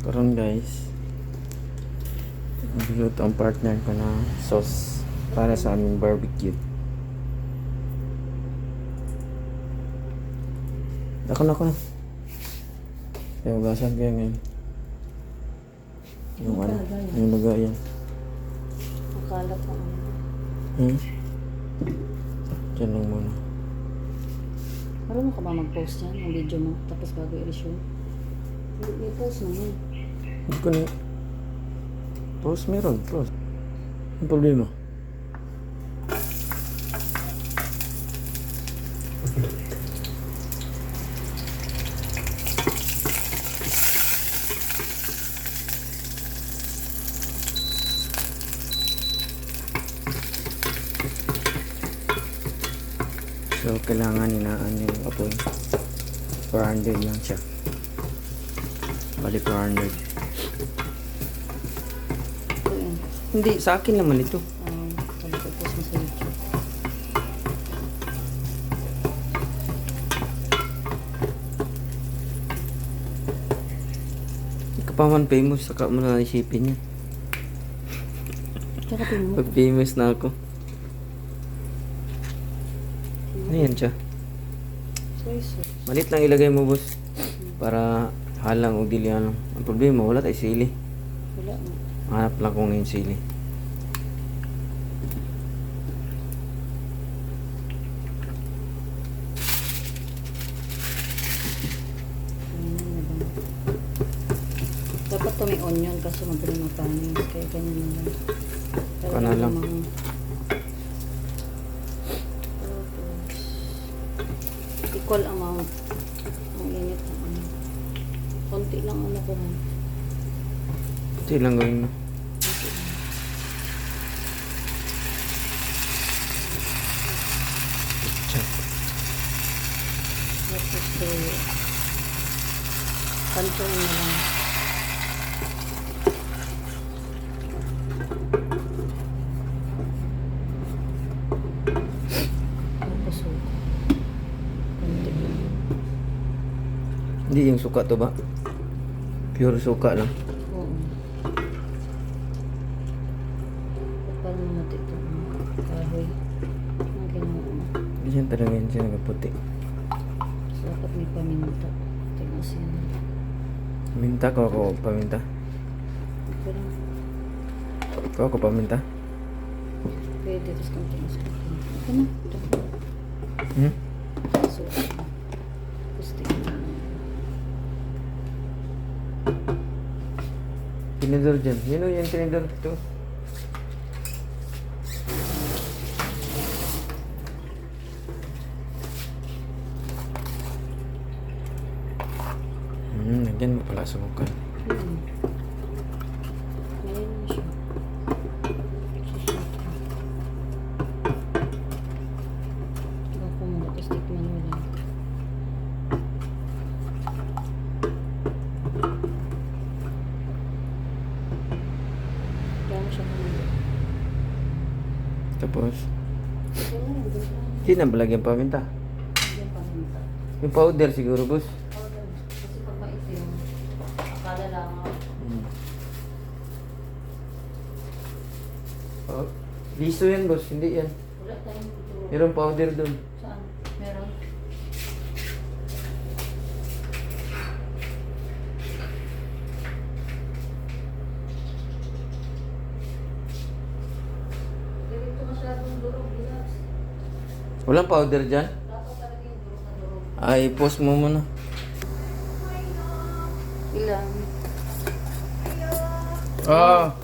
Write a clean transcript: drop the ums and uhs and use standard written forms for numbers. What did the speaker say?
Karon guys, nagluto ang partner ko na sauce para sa aming barbecue. Ako na. Kaya ugasan kaya ngayon. Yung lagayan. Makalat ako. Diyan lang muna. Marunong ka ba mag-post yan, yung video mo, tapos bago i-issue? May post naman. Hindi ko na. Post meron. Ang problema? So, kailangan inaan yung apoy. 400 lang siya. Bali 400. Ito yun. Hindi, sa akin naman ito. Sabi ko post mo sa YouTube. Hindi ka pa man famous, saka mo na isipin yan. Tsaka tingin mo. Pag famous na ako. Ayan siya. So. Malit lang ilagay mo, boss. Para halang o dili ano. Ang problema, wala tayo sili. Wala mo. Hanap lang ko ngayon sili. Dapat to may onion kasi mabilis mapanis. Kaya ganyan na lang. Ika na lang. Equal amount. Ang init ng ano. Konti lang ano ko. Ito lang gawin mo. Konti lang. Check. Tapos kanton na lang. Tapos konti lang. Hindi yung suka to ba? Pure suka lang. Oo. Parang natin ito. Kahoy. Ang ginawa mo. Hindi yan talaga yun siya nagaputi. So, dapat may paminta. Tingnan siya. Paminta ko ako paminta. Pero, Ko ako paminta. pwede. Tapos kung tingnan siya. Ito na. Ito. So, tapos tingnan. Tinidor dyan. Yun o yung tinidor. Ito. Nandiyan mo pala sa bukan. Ngayon na siya. Tingnan ko muna. Tapos tikman mo lang. Kaya mo siya muna. Tapos, Ito na yun. hindi na balagyan paminta. Yan paminta. Yung powder siguro, boss. Kasi pag maitim, akala lang ako. Oh, liso yan, boss. Hindi yan. Wala tayong tuturo. Mayroong powder dun. Saan? Meron? Dito masyadong durog, Bilas. Walang powder dyan? Dapat talaga yung durog na durog. Ay, post mo muna. Ilan? Ah!